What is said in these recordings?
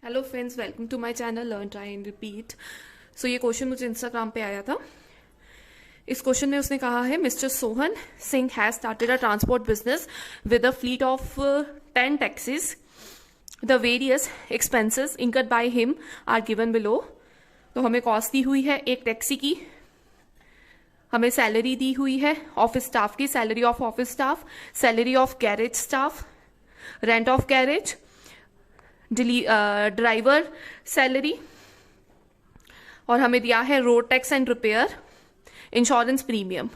Hello friends, welcome to my channel learn try and repeat. So ये question मुझे Instagram पे आया था। इस क्वेश्चन में उसने कहा है mister Sohan Singh has started a transport business with a fleet of 10 taxis. The various expenses incurred by him are given below. तो हमें कॉस्ट दी हुई है एक टैक्सी की, हमें सैलरी दी हुई है ऑफिस स्टाफ की, salary of office staff, salary of garage staff, rent of garage, driver salary, और हमें दिया है road tax and repair, insurance premium.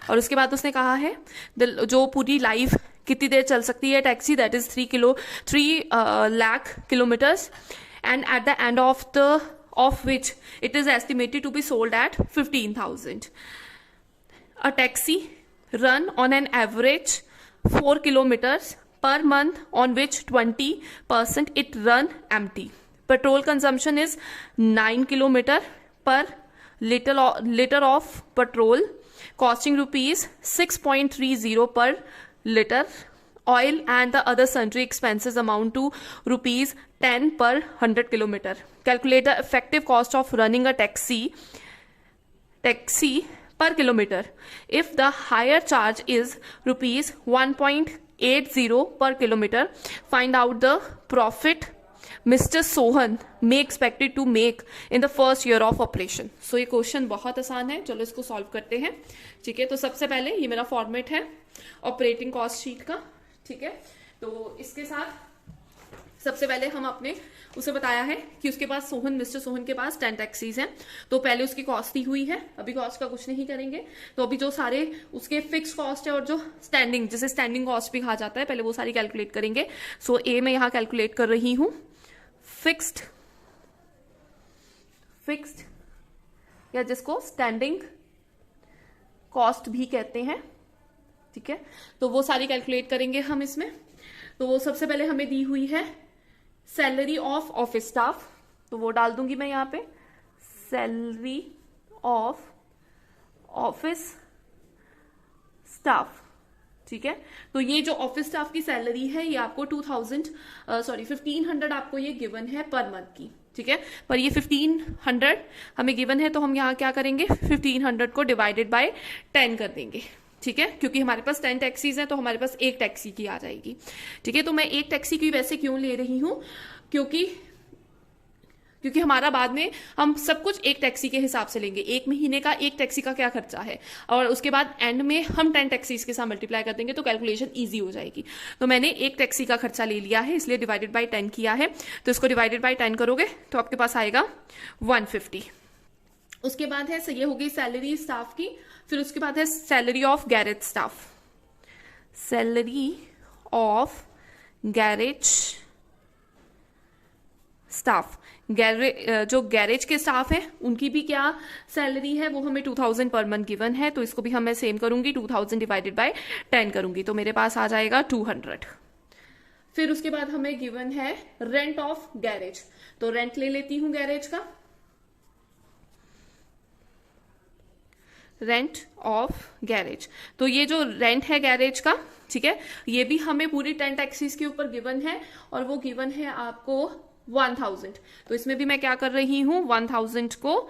और उसके बाद उसने कहा है जो पूरी लाइफ कितनी देर चल सकती है taxi, that is 3 lakh kilometres, and at the end of which it is estimated to be sold at 15,000। A taxi run on an average 4 kilometers per month, on which 20% it run empty. Petrol consumption is 9 kilometer per liter of petrol, costing rupees 6.30 per liter. Oil and the other sundry expenses amount to rupees 10 per 100 kilometer. Calculate the effective cost of running a taxi per kilometer. If the higher charge is rupees 1.80 per kilometer, find out the profit Mr. Sohan may expected to make in the first year of operation. So ये question बहुत आसान है, चलो इसको solve करते हैं। ठीक है, तो सबसे पहले ये मेरा फॉर्मेट है ऑपरेटिंग कॉस्ट शीट का। ठीक है, तो इसके साथ सबसे पहले हम अपने उसे बताया है कि उसके पास मिस्टर सोहन के पास 10 टैक्सीज हैं। तो पहले उसकी कॉस्ट दी हुई है, अभी कॉस्ट का कुछ नहीं करेंगे। तो अभी जो सारे उसके फिक्स कॉस्ट है और जो स्टैंडिंग, जिसे स्टैंडिंग कॉस्ट भी कहा जाता है, पहले वो सारी कैलकुलेट करेंगे। सो ए मैं यहां कैलकुलेट कर रही हूं फिक्स्ड या जिसको स्टैंडिंग कॉस्ट भी कहते हैं। ठीक है, तो वो सारी कैलकुलेट करेंगे हम इसमें। तो वो सबसे पहले हमें दी हुई है सैलरी ऑफ ऑफिस स्टाफ, तो वो डाल दूंगी मैं यहाँ पे, सैलरी ऑफ ऑफिस स्टाफ। ठीक है, तो ये जो ऑफिस स्टाफ की सैलरी है ये आपको 1500 आपको ये गिवन है पर मंथ की। ठीक है, पर ये 1500 हमें गिवन है, तो हम यहाँ क्या करेंगे, 1500 को डिवाइडेड बाय 10 कर देंगे। ठीक है, क्योंकि हमारे पास 10 टैक्सीज हैं तो हमारे पास एक टैक्सी की आ जाएगी। ठीक है, तो मैं एक टैक्सी की वैसे क्यों ले रही हूं, क्योंकि हमारा बाद में हम सब कुछ एक टैक्सी के हिसाब से लेंगे। एक महीने का एक टैक्सी का क्या खर्चा है, और उसके बाद एंड में हम 10 टैक्सीज के साथ मल्टीप्लाई कर देंगे तो कैलकुलेशन ईजी हो जाएगी। तो मैंने एक टैक्सी का खर्चा ले लिया है, इसलिए डिवाइडेड बाय 10 किया है। तो इसको डिवाइडेड बाय 10 करोगे तो आपके पास आएगा 150। उसके बाद है ये होगी सैलरी स्टाफ की, फिर उसके बाद है salary of garage staff. Salary of garage staff, जो गैरेज के स्टाफ है उनकी भी क्या सैलरी है, वो हमें 2000 पर मंथ गिवन है। तो इसको भी हम मैं सेम करूंगी, 2000 डिवाइडेड बाय 10 करूंगी, तो मेरे पास आ जाएगा 200। फिर उसके बाद हमें गिवन है रेंट ऑफ गैरेज, तो रेंट ले लेती हूं गैरेज का, रेंट ऑफ गैरेज। तो ये जो रेंट है गैरेज का, ठीक है, ये भी हमें पूरी 10 टैक्सीज के ऊपर गिवन है, और वो गिवन है आपको 1000। तो इसमें भी मैं क्या कर रही हूं, 1000 को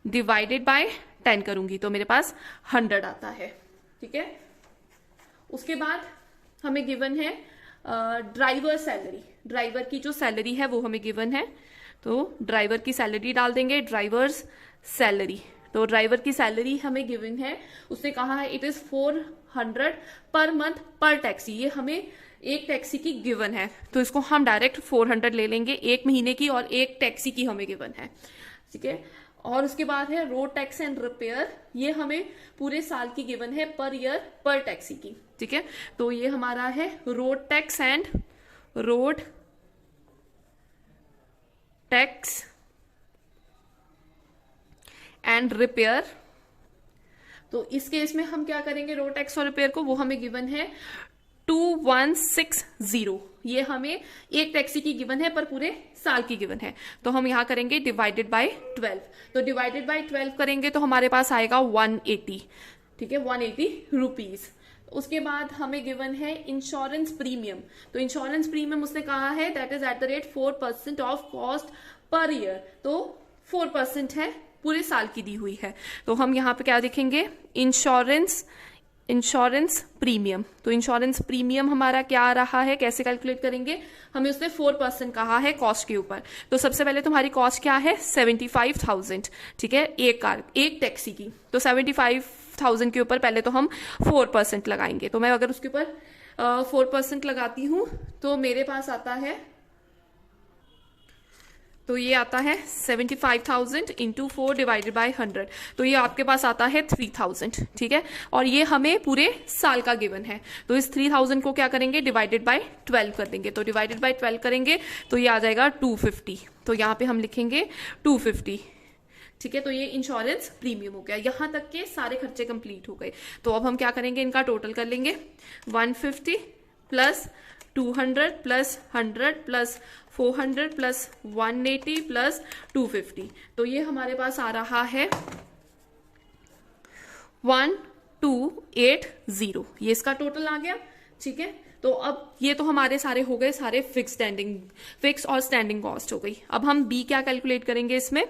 डिवाइडेड बाय 10 करूंगी, तो मेरे पास 100 आता है। ठीक है, उसके बाद हमें गिवन है ड्राइवर सैलरी। ड्राइवर की जो सैलरी है वो हमें गिवन है, तो ड्राइवर की सैलरी डाल देंगे, ड्राइवर्स सैलरी। तो ड्राइवर की सैलरी हमें गिवन है, उसने कहा है इट इज 400 पर मंथ पर टैक्सी। ये हमें एक टैक्सी की गिवन है, तो इसको हम डायरेक्ट 400 ले लेंगे, एक महीने की और एक टैक्सी की हमें गिवन है। ठीक है, और उसके बाद है रोड टैक्स एंड रिपेयर, ये हमें पूरे साल की गिवन है पर ईयर पर टैक्सी की। ठीक है, तो ये हमारा है रोड टैक्स एंड रिपेयर। तो इस केस में हम क्या करेंगे, रोड टैक्स और रिपेयर को, वो हमें गिवन है 2160। ये हमें एक टैक्सी की गिवन है पर पूरे साल की गिवन है, तो हम यहां करेंगे डिवाइडेड बाय 12। तो डिवाइडेड बाय 12 करेंगे तो हमारे पास आएगा 180। ठीक है, 180 रुपीज। उसके बाद हमें गिवन है इंश्योरेंस प्रीमियम। तो इंश्योरेंस प्रीमियम उसने कहा है that is at the rate 4% of cost per year. तो 4% है, पूरे साल की दी हुई है। तो हम यहाँ पे क्या लिखेंगे, इंश्योरेंस प्रीमियम। तो इंश्योरेंस प्रीमियम हमारा क्या आ रहा है, कैसे कैलकुलेट करेंगे, हमें उसने 4% कहा है कॉस्ट के ऊपर। तो सबसे पहले तुम्हारी कॉस्ट क्या है, 75,000, ठीक है, एक टैक्सी की। तो 75,000 के ऊपर पहले तो हम 4% लगाएंगे। तो मैं अगर उसके ऊपर 4% लगाती हूं तो मेरे पास आता है, तो ये आता है 75,000 इंटू 4 डिवाइडेड बाई 100। तो ये आपके पास आता है 3,000, ठीक है। और ये हमें पूरे साल का गिवन है। तो इस 3,000 को क्या करेंगे, डिवाइडेड बाई 12 कर देंगे। तो डिवाइडेड बाई 12 करेंगे तो ये आ जाएगा 250। तो यहाँ पे हम लिखेंगे 250, ठीक है। तो ये इंश्योरेंस प्रीमियम हो गया। यहां तक के सारे खर्चे कंप्लीट हो गए। तो अब हम क्या करेंगे, इनका टोटल कर लेंगे। 150 plus 200 plus 100 plus 400 plus 180 plus 250। तो ये हमारे पास आ रहा है 1280। ये इसका टोटल आ गया, ठीक है। तो अब ये तो हमारे सारे हो गए, सारे फिक्स और स्टैंडिंग कॉस्ट हो गई। अब हम बी क्या कैलकुलेट करेंगे इसमें,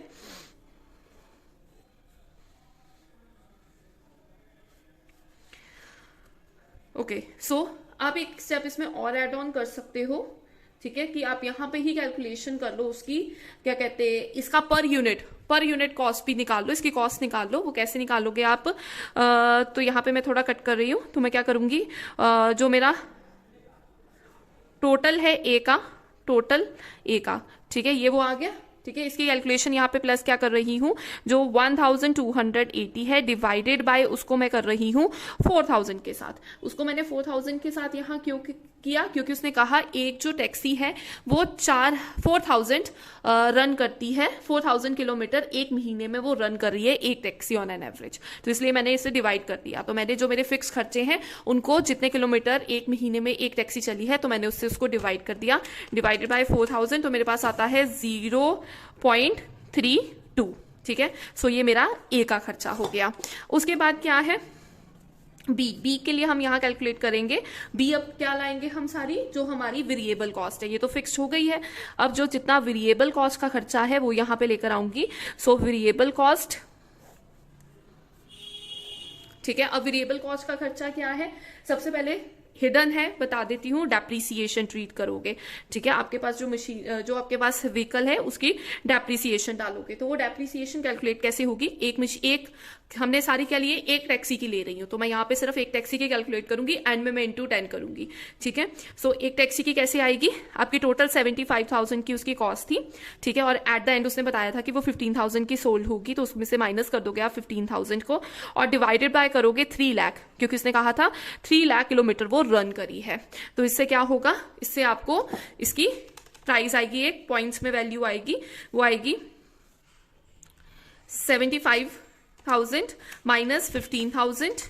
ओके। सो आप एक स्टेप इसमें और ऐड ऑन कर सकते हो, ठीक है, कि आप यहां पे ही कैलकुलेशन कर लो उसकी, क्या कहते हैं, इसका पर यूनिट कॉस्ट भी निकाल लो, इसकी कॉस्ट निकाल लो। वो कैसे निकालोगे आप, तो यहां पे मैं थोड़ा कट कर रही हूं। तो मैं क्या करूंगी, जो मेरा टोटल है ए का, ठीक है, ये वो आ गया, ठीक है। इसकी कैलकुलेशन यहाँ पे प्लस क्या कर रही हूँ, जो 1280 है डिवाइडेड बाय उसको मैं कर रही हूँ 4000 के साथ। उसको मैंने 4000 के साथ यहाँ क्यों किया, क्योंकि उसने कहा एक जो टैक्सी है वो 4000 रन करती है, 4000 किलोमीटर एक महीने में वो रन कर रही है एक टैक्सी ऑन एन एवरेज। तो इसलिए मैंने इसे डिवाइड कर दिया। तो मैंने जो मेरे फिक्स खर्चे हैं उनको, जितने किलोमीटर एक महीने में एक टैक्सी चली है, तो मैंने उससे उसको डिवाइड कर दिया, डिवाइडेड बाय 4000। तो मेरे पास आता है 0.32, ठीक है। सो ये मेरा ए का खर्चा हो गया। उसके बाद क्या है, बी के लिए हम यहां कैलकुलेट करेंगे। बी अब क्या लाएंगे हम, सारी जो हमारी वेरिएबल कॉस्ट है, ये तो फिक्स्ड हो गई है। अब जो जितना वेरिएबल कॉस्ट का खर्चा है वो यहां पे लेकर आऊंगी। सो वेरिएबल कॉस्ट, ठीक है। अब वेरिएबल कॉस्ट का खर्चा क्या है, सबसे पहले हिडन है, बता देती हूँ, डेप्रीसिएशन ट्रीट करोगे, ठीक है। आपके पास जो मशीन, जो आपके पास व्हीकल है उसकी डेप्रीसिएशन डालोगे। तो वो डेप्रीसिएशन कैलकुलेट कैसे होगी, एक हमने सारी क्या लिए, एक टैक्सी की ले रही हूँ, तो मैं यहाँ पे सिर्फ एक टैक्सी की कैलकुलेट करूंगी, एंड में मैं इंटू 10 करूंगी, ठीक है। सो एक टैक्सी की कैसे आएगी, आपकी टोटल 75,000 की उसकी कॉस्ट थी, ठीक है। और एट द एंड उसने बताया था कि वो 15,000 की सोल्ड होगी, तो उसमें से माइनस कर दोगे आप 15,000 को, और डिवाइडेड बाय करोगे 3 लाख, क्योंकि उसने कहा था 3 लाख किलोमीटर वो रन करी है। तो इससे क्या होगा, इससे आपको इसकी प्राइस आएगी, एक पॉइंट्स में वैल्यू आएगी, वो आएगी 75,000 minus 15,000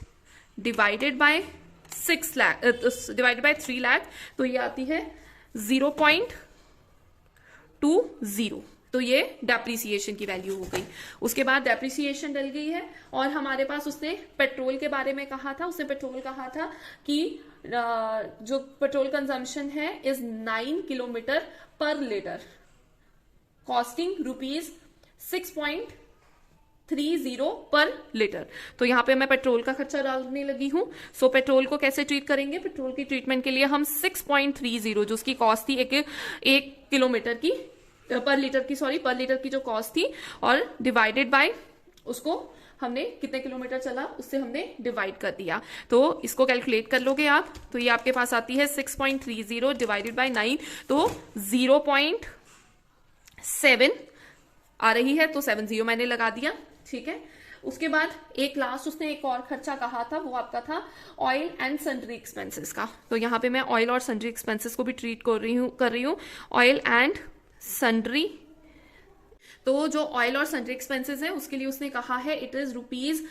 divided by 6 lakh, divided by 3 lakh. तो ये आती है 0.20। तो ये डेप्रीसिएशन की वैल्यू हो गई। उसके बाद डेप्रीसिएशन डल गई है, और हमारे पास उसने पेट्रोल के बारे में कहा था। उसने पेट्रोल कहा था कि जो पेट्रोल कंजम्पशन है इज 9 किलोमीटर पर लीटर, कॉस्टिंग ₹6.30 पर लीटर। तो यहाँ पे मैं पेट्रोल का खर्चा डालने लगी हूँ। सो पेट्रोल को कैसे ट्रीट करेंगे, पेट्रोल की ट्रीटमेंट के लिए हम 6.30 जो उसकी कॉस्ट थी एक किलोमीटर की, पर लीटर की जो कॉस्ट थी, और डिवाइडेड बाय उसको हमने कितने किलोमीटर चला उससे हमने डिवाइड कर दिया। तो इसको कैलकुलेट कर लोगे आप, तो ये आपके पास आती है 6.30 डिवाइडेड बाय 9, तो 0.7 आ रही है। तो 70 मैंने लगा दिया, ठीक है। उसके बाद एक लास्ट उसने एक और खर्चा कहा था, वो आपका था ऑयल एंड सन्ड्री एक्सपेंसेस का। तो यहाँ पे मैं ऑयल और सन्ड्री एक्सपेंसेस को भी ट्रीट कर रही हूँ ऑयल एंड सन्ड्री। तो जो ऑयल और सन्ड्री एक्सपेंसेस है उसके लिए उसने कहा है इट इज ₹10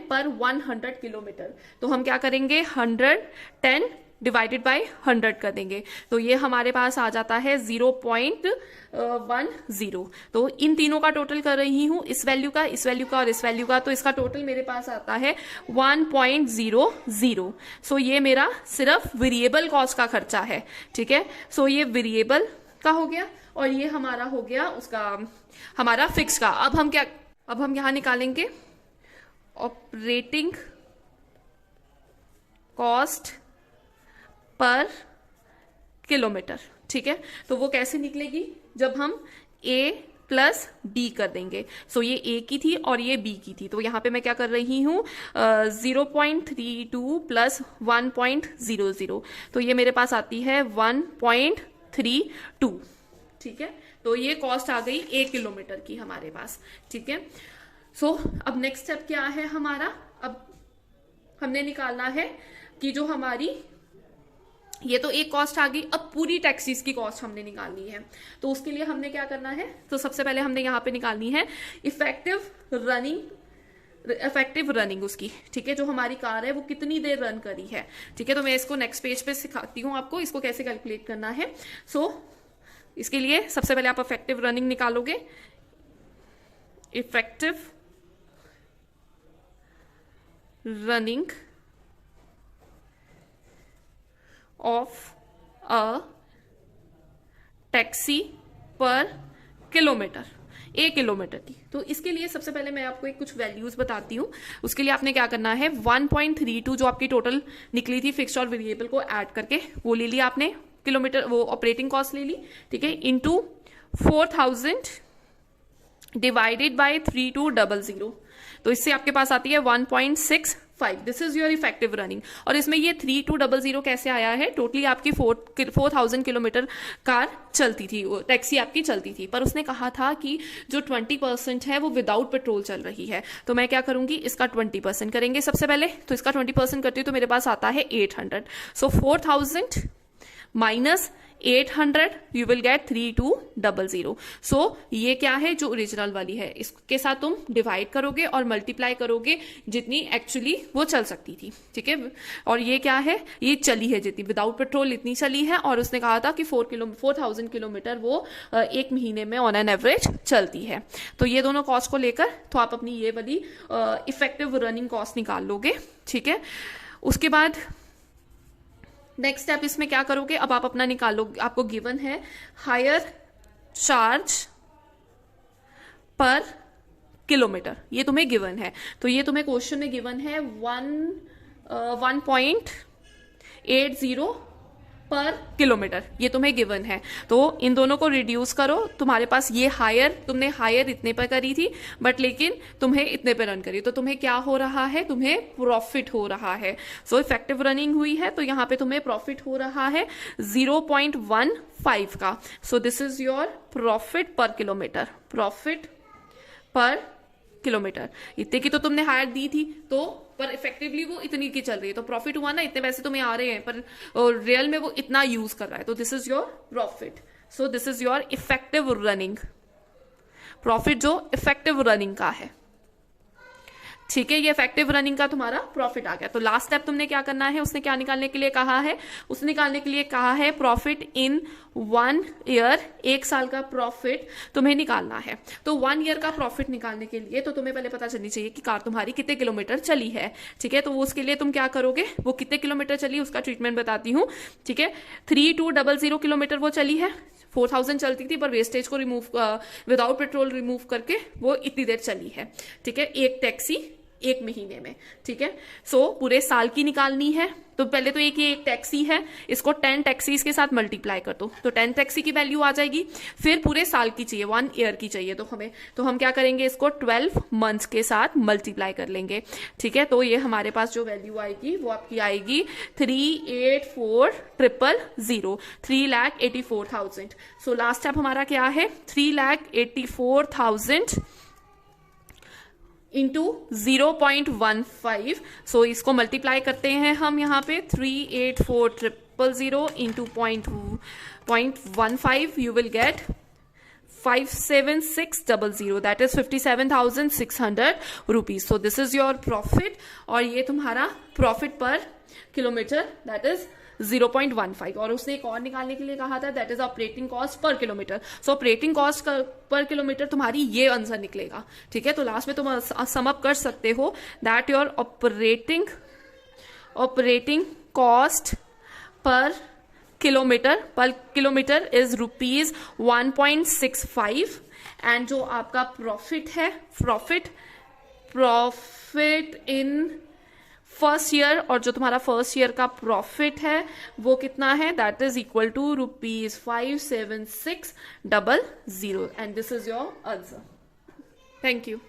पर 100 किलोमीटर। तो हम क्या करेंगे, 110 डिवाइडेड बाय 100 कर देंगे तो ये हमारे पास आ जाता है 0.10। तो इन तीनों का टोटल कर रही हूं, इस वैल्यू का, इस वैल्यू का और इस वैल्यू का, तो इसका टोटल मेरे पास आता है 1.00। सो ये मेरा सिर्फ वेरिएबल कॉस्ट का खर्चा है, ठीक है। सो ये वेरिएबल का हो गया और ये हमारा हो गया उसका हमारा फिक्स का। अब हम यहां निकालेंगे ऑपरेटिंग कॉस्ट पर किलोमीटर, ठीक है। तो वो कैसे निकलेगी, जब हम A प्लस B कर देंगे। सो ये A की थी और ये B की थी, तो यहां पे मैं क्या कर रही हूं 0.32 प्लस 1.00, तो ये मेरे पास आती है 1.32, ठीक है। तो ये कॉस्ट आ गई 1 किलोमीटर की हमारे पास, ठीक है। सो अब नेक्स्ट स्टेप क्या है हमारा, अब हमने निकालना है कि जो हमारी ये तो एक कॉस्ट आ गई, अब पूरी टैक्सीज की कॉस्ट हमने निकालनी है। तो उसके लिए हमने क्या करना है, तो सबसे पहले हमने यहाँ पे निकालनी है इफेक्टिव रनिंग उसकी, ठीक है। जो हमारी कार है वो कितनी देर रन करी है, ठीक है। तो मैं इसको नेक्स्ट पेज पे सिखाती हूँ आपको इसको कैसे कैलकुलेट करना है। सो इसके लिए सबसे पहले आप इफेक्टिव रनिंग निकालोगे, effective running of a taxi पर किलोमीटर, 1 किलोमीटर की। तो इसके लिए सबसे पहले मैं आपको कुछ वैल्यूज बताती हूँ। उसके लिए आपने क्या करना है, 1.32 जो आपकी टोटल निकली थी फिक्स्ड और वेरिएबल को ऐड करके वो ले लिया आपने किलोमीटर, वो ऑपरेटिंग कॉस्ट ले ली, ठीक है, इनटू 4000 डिवाइडेड बाय 3200। तो इससे आपके पास आती है 1.65। This is your effective running. और इसमें ये 3200 कैसे आया है, टोटली आपकी 4000 किलोमीटर कार चलती थी, टैक्सी आपकी चलती थी, पर उसने कहा था कि जो 20% है वो विदाउट पेट्रोल चल रही है। तो मैं क्या करूंगी, इसका 20% करेंगे सबसे पहले। तो इसका 20% करती हूँ तो मेरे पास आता है 800। सो 4000 माइनस 800 यू विल गेट 3200। सो ये क्या है, जो ओरिजिनल वाली है, इसके साथ तुम डिवाइड करोगे और मल्टीप्लाई करोगे जितनी एक्चुअली वो चल सकती थी, ठीक है। और ये क्या है, ये चली है जितनी विदाउट पेट्रोल इतनी चली है, और उसने कहा था कि 4000 किलोमीटर वो एक महीने में ऑन एन एवरेज चलती है। तो ये दोनों कॉस्ट को लेकर तो आप अपनी ये वाली इफेक्टिव रनिंग कॉस्ट निकाल लोगे, ठीक है। उसके बाद नेक्स्ट स्टेप इसमें क्या करोगे, अब आप अपना निकालोगे, आपको गिवन है हायर चार्ज पर किलोमीटर, ये तुम्हें गिवन है। तो ये तुम्हें क्वेश्चन में गिवन है 1.80 पर किलोमीटर, ये तुम्हें गिवन है। तो इन दोनों को रिड्यूस करो, तुम्हारे पास ये हायर, तुमने हायर इतने पर करी थी बट लेकिन तुम्हें इतने पर रन करी, तो तुम्हें क्या हो रहा है, तुम्हें प्रॉफिट हो रहा है। सो इफेक्टिव रनिंग हुई है तो यहाँ पे तुम्हें प्रॉफिट हो रहा है 0.15 का। So this is your profit पर किलोमीटर, प्रॉफिट पर किलोमीटर। इतने की तो तुमने हायर दी थी, तो पर इफेक्टिवली वो इतनी की चल रही है, तो प्रॉफिट हुआ ना, इतने पैसे तुम्हें आ रहे हैं पर रियल में वो इतना यूज कर रहा है, तो this is your profit. So this is your effective running, profit जो इफेक्टिव रनिंग का है, ठीक है। ये इफेक्टिव रनिंग का तुम्हारा प्रॉफिट आ गया। तो लास्ट स्टेप तुमने क्या करना है, उसने क्या निकालने के लिए कहा है, उसने निकालने के लिए कहा है प्रॉफिट इन 1 ईयर, 1 साल का प्रॉफिट तुम्हें निकालना है। तो 1 ईयर का प्रॉफिट निकालने के लिए तो तुम्हें पहले पता चलनी चाहिए कि कार तुम्हारी कितने किलोमीटर चली है, ठीक है। तो उसके लिए तुम क्या करोगे, वो कितने किलोमीटर चली उसका ट्रीटमेंट बताती हूँ, ठीक है। 3200 किलोमीटर वो चली है, 4000 चलती थी पर वेस्टेज को रिमूव, विदाउट पेट्रोल रिमूव करके वो इतनी देर चली है, ठीक है, एक टैक्सी 1 महीने में, ठीक है। सो पूरे साल की निकालनी है, तो पहले तो एक टैक्सी है, इसको 10 टैक्सीज के साथ मल्टीप्लाई कर दो, तो 10 टैक्सी की वैल्यू आ जाएगी। फिर पूरे साल की चाहिए, 1 ईयर की चाहिए, तो हम क्या करेंगे, इसको 12 मंथ्स के साथ मल्टीप्लाई कर लेंगे, ठीक है। तो ये हमारे पास जो वैल्यू आएगी वो आपकी आएगी 384,000, 3,84,000। सो लास्ट स्टेप हमारा क्या है, 3,84,000 इंटू 0.15। सो इसको मल्टीप्लाई करते हैं हम यहाँ पे, 384,000 into 0.15, you will get 57600, that is 57,600 rupees. So this is your profit, और ये तुम्हारा प्रॉफिट पर किलोमीटर, दैट इज 0.15, और उसने एक और निकालने के लिए कहा था, that is operating cost per kilometre. So operating cost per kilometre तुम्हारी ये आंसर निकलेगा, ठीक है। तो लास्ट में तुम सम अप कर सकते हो that your operating cost per kilometre is ₹1.65, and जो आपका प्रॉफिट है, प्रॉफिट इन फर्स्ट ईयर, और जो तुम्हारा फर्स्ट ईयर का प्रॉफिट है वो कितना है, that is equal to ₹57600, and this is your answer. Thank you.